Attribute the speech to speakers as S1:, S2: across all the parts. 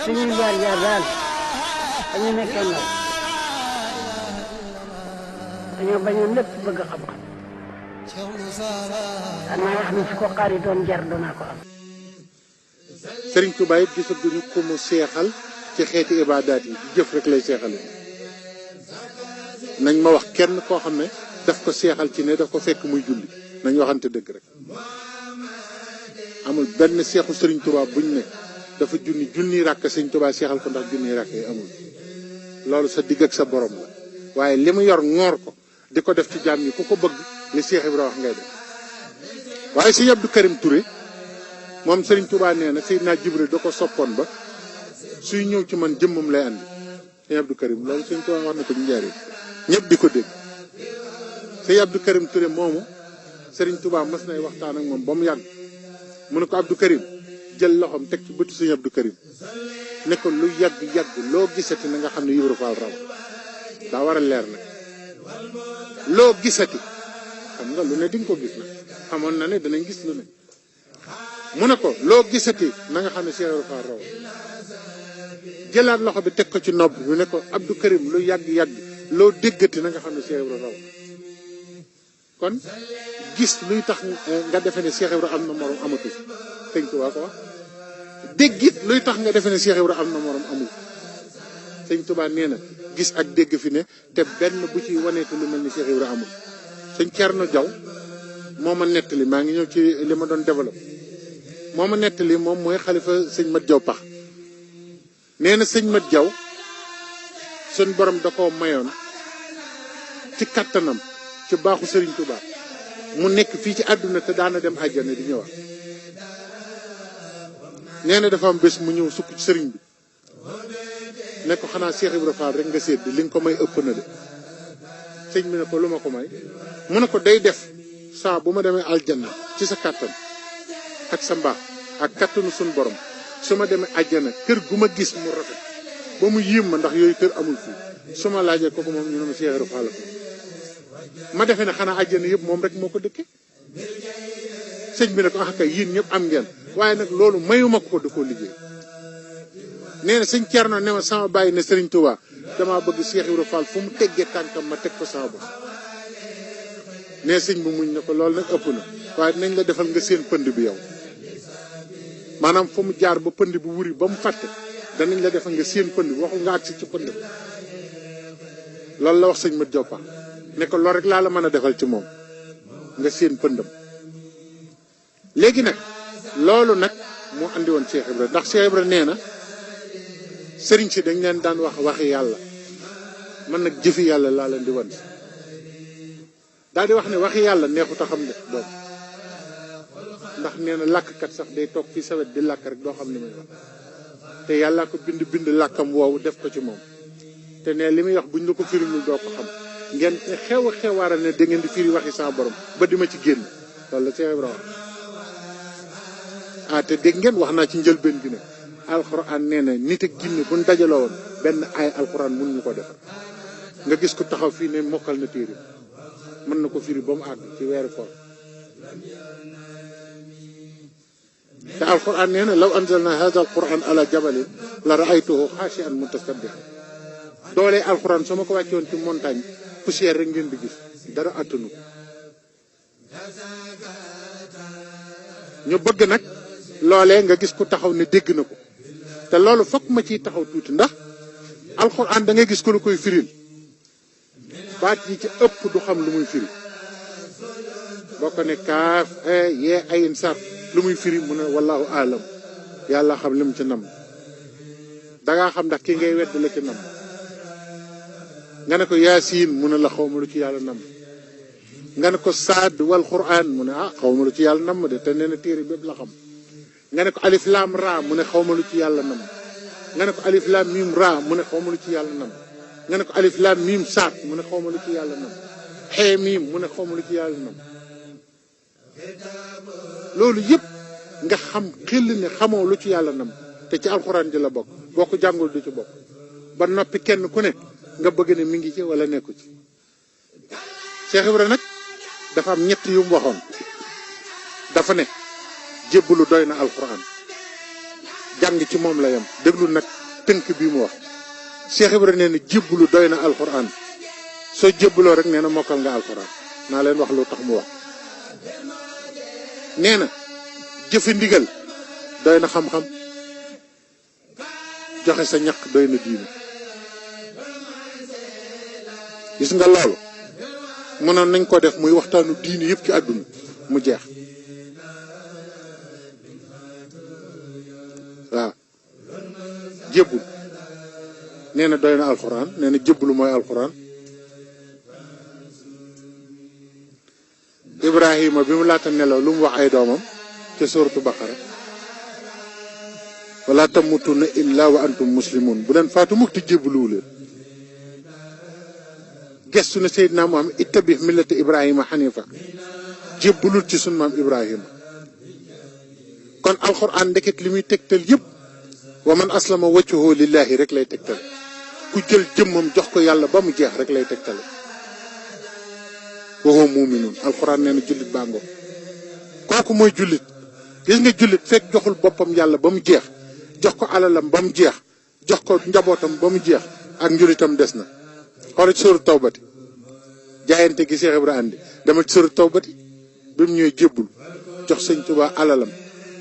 S1: suñuy jaar-jaar daal dañu nekkee ndaw dañoo bañoon lépp bëgg xam-xam danaa wax ne su ko xaari doon jar danaa ko am.
S2: Sëriñ Tuubaa it gisaguñu ko mu seexal ci xeeti ibaadaat yi jëf rek lay seexale nañ ma wax kenn koo xam ne daf ko seexal ci ne daf ko fekk muy julli nañ waxante dëgg rek amul benn seexu Sëriñ Tuubaa buñ ne dafa junni ràkk Sëriñ Tuubaa seexal ko ndax junni ràkk yi amul loolu sa digg ak sa borom la waaye li mu yor ngoor ko di ko def ci jaam yi ku ko bëgg li Seex Ibra wax ngay def waaye Sëriñ Abdou Karim Touré moom Sëriñ Tuubaa nee na Seydina Jibril da ko soppoon ba suy ñëw ci man jëmmam lay andi Sëriñ Abdou Karim loolu Sëriñ Tuubaa wax na ko ñu njaaree ñëpp di ko dégg Sëriñ Abdou Karim Touré moomu Sëriñ Tuubaa mas nay waxtaan ak moom ba mu yàgg mu ne ko Abdou Karim jël loxoom teg ci bëtu Sëriñ Abdou Karim ne ko lu yàgg loo gisati na nga xam ne Ibra Faal raw daa war a leer nag loo gisati xam nga lu ne di nga ko gis nag xamoon na ne danañ gis lu ne mu ne ko loo gisati na nga xam ne Cheikh Ibra Fall raw jëlaat loxo bi teg ko ci nopp bi ne ko Abdou Karim lu yàgg loo déggati na nga xam ne Cheikh Ibra raw kon gis luy tax nga defe ne Cheikh Ibra am na morom amatu Sëñ Tuubaa ko wax déggit luy tax nga defe ne Cheikh Ibra am na morom amul Sëñ Tuubaa nee na gis ak dégg fi ne te benn bu ci waneetu lu mel ni Cheikh Ibra amul Sëñ Cerno Jaw moo ma nettali maa ngi ñëw ci li ma doon développé moo ma nettali moom mooy xalifa sëñ Mat Jaw Pax nee na sëñ Mat Jaw suñ borom da koo mayoon ci kattanam ci baaxu Sëriñ Tuubaa mu nekk fii ci àdduna te daana dem àjjana di ñëwaat nee na dafa am bés mu ñëw sukk ci sëriñ bi ne ko xanaa Cheikh Ibra Fall rek nga séet li nga ko may ëpp na de sëñ bi ne ko lu ma ko may mu ne ko day def saa bu ma demee aljanna ci sa kattan ak sa mbaax ak kattanu suñ borom su ma demee àjjana kër gu ma gis mu rafet ba mu yéem ma ndax yooyu kër amul fii su ma laajee kooku moom ñu ne ma Cheikh Ibra Fall ma defee ne xanaa àjjana yëpp moom rek moo ko dëkkee sëñ bi ne ko kay yéen ñëpp am ngeen waaye nag loolu mayuma ko da koo liggéey nee na sëñ Cerno ne ma sama bàyyi ne Sëriñ Tuubaa damaa bëgg Cheikh Ibra Fall fu mu teggee tànkam ma teg ko sama bopp nee sëñ bu muñ ne ko loolu nag ëpp na waaye dinañ la defal nga seen pënd bi yow maanaam fu mu jaar ba pënd bi wuri ba mu fàtte danañ la defal nga seen pënd bi waxul nga agsi ci pënd bi loolu la wax sëñ Mat Jaw Pax ne ko loolu rek laa la mën a defal ci moom nga seen pëndam léegi nag loolu nag moo andi woon Cheikh Ibra ndax Cheikh Ibra nee na sëriñ si dañ leen daan wax waxi yàlla man nag jëfi yàlla laa leen di wan daal di wax ne waxi yàlla neexut a xam ne doom ndax nee na làkkat sax day toog fi sawet di làkk rek doo xam li muy wax te yàllaa ko bind làkkam woowu def ko ci moom te ne li muy wax buñ la ko firilul doo ko xam ngeen xewaaral ne da ngeen di firi waxi sa borom ba di ma ci génn loolu la Cheikh Ibra wax te dégg ngeen wax naa ci njëlbeen gi ne alxuraan nee na nit ak jinne buñ dajaloo woon benn ay alxuraan mun ñu ko defar nga gis ko taxaw fii ne mokkal na téere mën na ko firi ba mu àgg ci weeru koor te alxuraan nee na law anzalna hada alquran ala jabalin la raaytuhu xaashian mutasaddian doolee alxuraan soo ma ko wàcce woon ci montagne poussière rek ngeen di gis dara attanu ñu bëgg nag loolee nga gis ku taxaw ne dégg na ko te loolu fokk ma ciy taxaw tuuti ndax alxuraan da ngay gis ku la koy firil baat yi ci ëpp du xam lu muy firi boo ko ne kaaf yee ayin sar lu muy firi mu ne wallahu alam yàlla xam li mu ci nam dangaa xam ndax kii ngay wedd la ci nam nga ne ko yaasiin mu ne la xawma lu ci yàlla nam nga ne ko saad wal quran mu ne xawma lu ci yàlla nam de te nee na téere bépp la xam nga ne ko alif lam ra mu ne xawma lu ci yàlla nam nga ne ko alif lam mim ra mu ne xawma lu ci yàlla nam nga ne ko alif lam mim saat mu ne xawma lu ci yàlla nam xee mim mu ne xawma lu ci yàlla nam loolu yëpp nga xam xel ne xamoo lu ci yàlla nam te ci alxuraan ji la bokk boo ko jàngul du ci bokk ba noppi kenn ku ne nga bëgg ne mi ngi ci wala nekku ci Cheikh Ibra nag dafa am ñett yu mu waxoon dafa ne jébbalu doy na alxuraan jàng ci moom la yem déglu nag tënk bi mu wax Cheikh Ibrahima nee na jébbalu doy na alxuraan soo jébbaloo rek nee na mokkal nga alxuraan naa leen wax lu tax mu wax nee na jëfe ndigal doy na xam-xam joxe sa ñaq doy na diine gis nga loolu mënoon nañ ko def muy waxtaanu diine yëpp ci àdduna mu jeex waaw jébbul nee na doy na alxuraan nee na jébbalu mooy alxuraan Ibrahima bi mu laata nelaw lu mu wax ay doomam ca suuratu Baqara wala tamutunna illa wa antum muslimun bu leen faatu mukk te jébbaluwu leen gestu na Seydina Muhammad ittabi millata Ibrahima xanifa jébbalul ci sunu maam Ibrahima kon alxuraan ndeket li muy tegtal yëpp wa man aslama wajhahu lillahi rek lay tegtal ku jël jëmmam jox ko yàlla ba mu jeex rek lay tegtale wa huwa mu'minun alxuraan nee na jullit bàngoo kooku mooy jullit gis nga jullit fekk joxul boppam yàlla ba mu jeex jox ko alalam ba mu jeex jox ko njabootam ba mu jeex ak njullitam des na xoolal ci sóoru tawbati jaayante gi Cheikh Ibrahima andi dama ci sóoru tawbati bi mu ñëwee jébbul jox sëñ Tuubaa alalam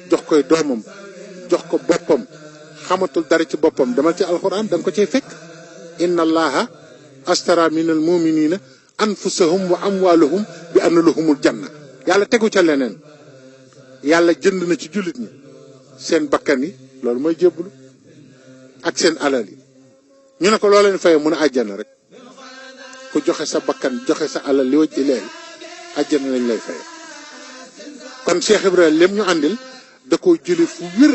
S2: jox koy doomam jox ko boppam xamatul dara ci boppam demal ci alxuraan da nga ko cay fekk inna allaha astara minal muminina anfusahum wa amwalahum bi anna lahumul janna yàlla tegu ca leneen yàlla jënd na ci jullit ñi seen bakkan yi loolu mooy jébbulu ak seen alal yi ñu ne ko loo leen faye mun a àjjana rek ku joxe sa bakkan joxe sa alal li waj ilaahi àjjana lañ lay faye kon Cheikh Ibrahima lem ñu àndil da koo jële fu wér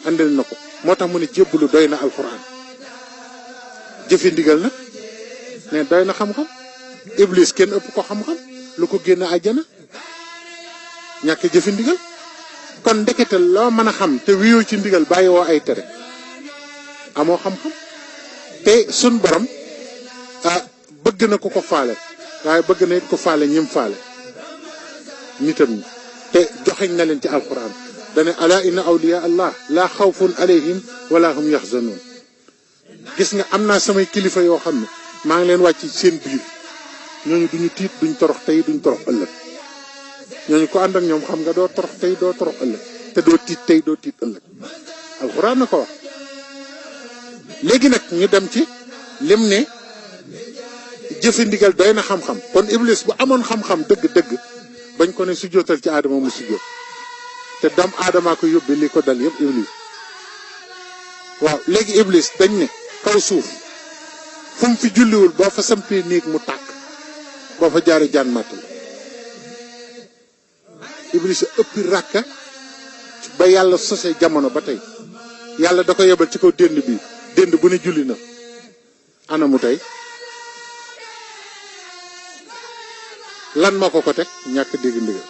S2: àndil na ko moo tax mu ne jébbulu doy na alxuraan jëfe ndigal nag ne doy na xam-xam iblis kenn ëpp ko xam-xam lu ko génn àjjana ñàkk jëfe ndigal kon ndekete loo mën a xam te wiyoo ci ndigal bàyyi woo ay tere amoo xam-xam te sun borom bëgg na ko ko faale waaye bëgg na it ko faale ñim faale nitam ñi te joxeñ na leen ci alquran dane ala inna awliya allah laa xawfun alayhim wala hum yaxzanun gis nga am naa samay kilifa yoo xam ne maa ngi leen wàcc seen biir ñooñu duñu tiit duñ torox tey duñ torox ëllëg ñooñu ko ànd ak ñoom xam nga doo torox tey doo torox ëllëg te doo tiit tey doo tiit ëllëg alquran na ko wax léegi nag ñu dem ci lim ne jëfe ndigal doy na xam-xam kon iblis bu amoon xam-xam dëgg-dëgg bañ ko ne su jootal ci aadama mu si jóot te doomu aadamaa ko yóbbe li ko dal yëpp iblis waaw léegi iblis dañ ne kaw suuf fu mu fi julliwul boo fa sampee néeg mu tàkk boo fa jaari jaan màtt la iblis a ëppi ràkka ba yàlla sose jamono ba tey yàlla da ko yebal ci kaw dénd bi dénd bu ne julli na anamu tey lan moo ko teg ñàkk dégg ndigal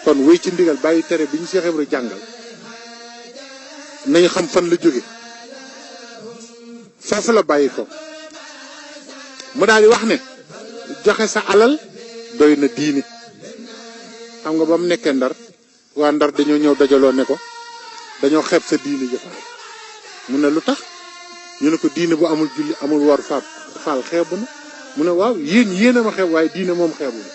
S2: kon wéy ci ndigal bàyyi tere bi ñu Cheikh Ibrahima jàngal nañu xam fan la jóge foofu la bàyyi ko mu daal di wax ne joxe sa alal doy na diini xam nga ba mu nekkee ndar waa ndar dañoo ñëw dajaloo ne ko dañoo xeeb sa diini jëfaal mu ne lu tax ñu ne ko diine bu amul julli amul war faal xeebu na mu ne waaw yéen a ma xeeb waaye diine moom xeebu na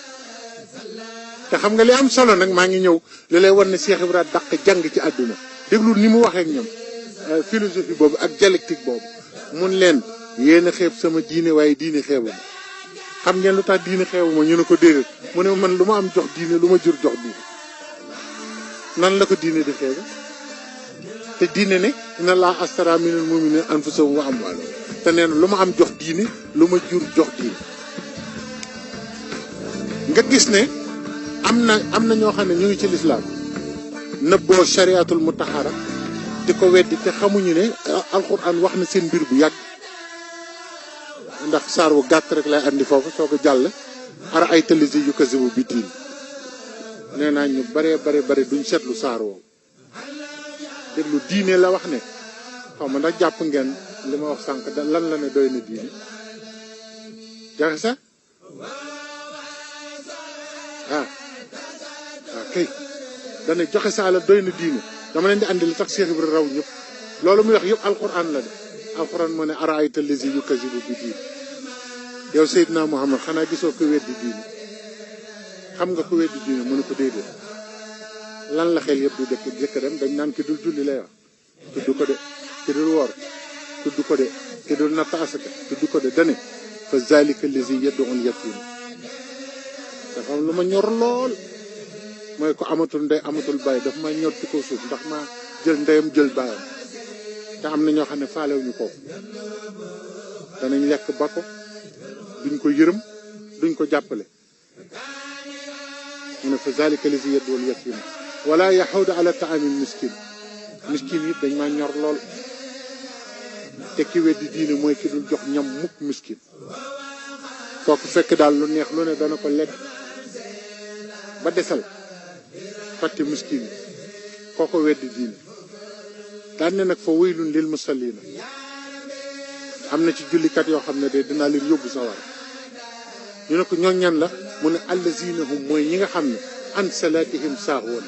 S2: te xam nga li am solo nag maa ngi ñëw li lay war ne Cheikh Ibrahima dàq jàng ci àdduna déglu ni mu waxee ak ñoom philosophie boobu ak dialectique boobu mun leen yéen a xeeb sama diine waaye diine xeebu ma xam ngeen lu tax diine xeebu ma ñu ne ko déedéet mu ne man lu ma am jox diine lu ma jur jox diine nan la ko diine di xeebu te diine ne inna allaha astara minal mu'minina anfusahum wa amwalahum te nee na lu ma am jox diine lu ma jur jox diine nga gis ne am na ñoo xam ne ñu ngi ci lislaam nëbboo shariatul mutahara di ko weddi te xamuñu ne alquran wax na seen mbir bu yàgg ndax saar wu gàtt rek lay andi foofu soo ko jàll ara ay talisi yu kasibu bi diin nee naa ñu bare duñ seetlu saar woowu déglu diine la wax ne xaw ma ndax jàpp ngeen li ma wax sànq lan la ne doy na diine jaxe sa kay dana joxe sa alal doy na diine dama leen di andi li tax Cheikh Ibra raw ñëpp loolu muy wax yëpp alquran la de alquran moo ne araayta lazi yukazibu bi diin yow Seydina Muhammad xanaa gisoo ko weddi diine xam nga ko weddi diine mu ne ko déedéet lan la xel yëpp di jëkk dem dañ naan ki dul julli lay wax tudd ko de ki dul woor tudd ko de ki dul natt asaka tudd ko de dane fa zalika lazi yad'ul yatim dafa am lu ma ñor lool mooy ko amatul ndey amatul baay daf ma ñor ci kaw suuf ndax ma jël ndeyam jël baayam te am na ñoo xam ne faalewuñu ko danañ lekk ba ko duñ ko yërëm duñ ko jàppale mu ne fa zalika lazi yad'ul yatim wala yaxuudu ala taamil miskin miskin yi dañ maa ñor lool te ki weddi diine mooy ki dul jox ñam mukk miskin kooku fekk daal lu neex lu ne dana ko lekk ba desal fàtte miskin yi kooko weddi diine daan ne nag fa waylun lil musallina am na ci jullikat yoo xam ne de dinaa leen yóbbu sawar ñu ne ko ñooñ ñan la mu ne allazina hum mooy ñi nga xam ne an salatihim saahuun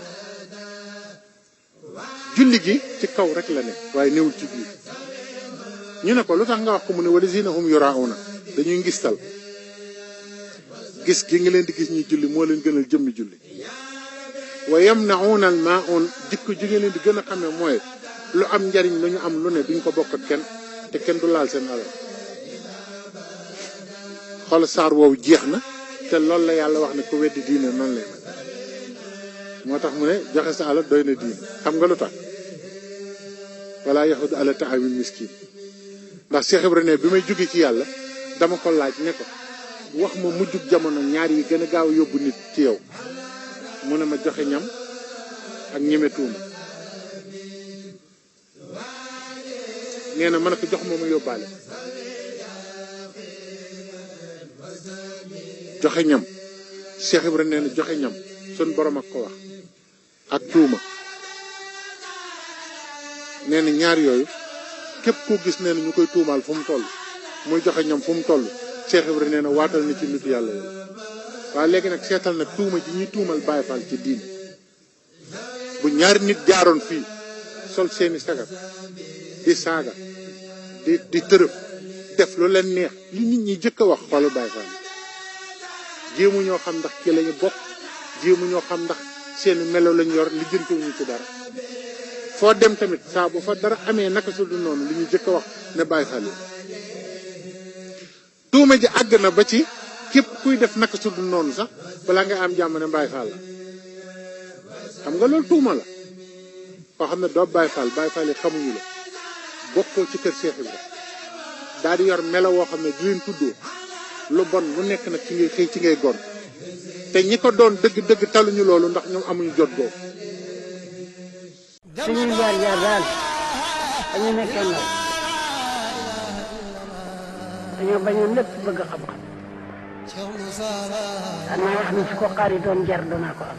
S2: julli gi ci kaw rek la ne waaye newul ci biir ñu ne ko lu tax nga wax ko mu ne walazina hum yurauna dañuy ngistal gis gi nga leen di gis ñuy julli moo leen gënal jëmmi julli wa yamnauna al maun jikko ji nga leen di gën a xamee mooy lu am njariñ lu ñu am lu ne duñ ko bokk ak kenn te kenn du laal seen alal xool saar woowu jeex na te loolu la yàlla wax ne ko weddi diine noonu lay mel moo tax mu ne joxe sa alal doy na diine xam nga lu tax wala yaxudu ala taamil miskin ndax Cheikh Ibra ne bi may jóge ci yàlla dama ko laaj ne ko wax ma mujjug jamono ñaar yi gën a gaaw yóbbu nit ci yow mu ne ma joxe ñam ak ñeme tuuma nee na ma ne ko jox ma yóbbaale joxe ñam Cheikh Ibra nee na joxe ñam sun borom ak ko wax ak tuuma nee na ñaar yooyu képp koo gis nee na ñu koy tuumaal fu mu toll muy joxe ñam fu mu toll Cheikh Ibra nee na waatal na ci nitu yàlla yi waaye léegi nag seetal nag tuuma ji ñuy tuumal Baay Faal ci diine bu ñaari nit jaaroon fii sol seeni sagar di saaga di tërëb def lu leen neex li nit ñi jëkk a wax xoolu Baay Faal jéemu ñoo xam ndax ci lañu bokk jéemu ñoo xam ndax seeni melo lañu yor lijjantiwuñu ci dara foo dem tamit saa bu fa dara amee naka su dul noonu li ñu jëkk a wax ne Baay Faal yi tuuma ji àgg na ba ci képp kuy def naka su dul noonu sax balaa nga am jàmm ne Baay Faal la xam nga loolu tuuma la koo xam ne doo Baay Faal yi xamuñu la bokkoo ci kër Cheikh Ibra daal di yor melo woo xam ne di leen tuddoo lu bon lu nekk nag ci ngay xëy ci ngay gon te ñi ko doon dëgg-dëgg taluñu loolu ndax ñoom amuñu jot googu.
S1: suñuy jaar-jaar daal dañu nekkee ndaw dañoo bañoon lépp bëgg xam-xam. xanaa wax ni su ko xaaritoon jar danaa ko am.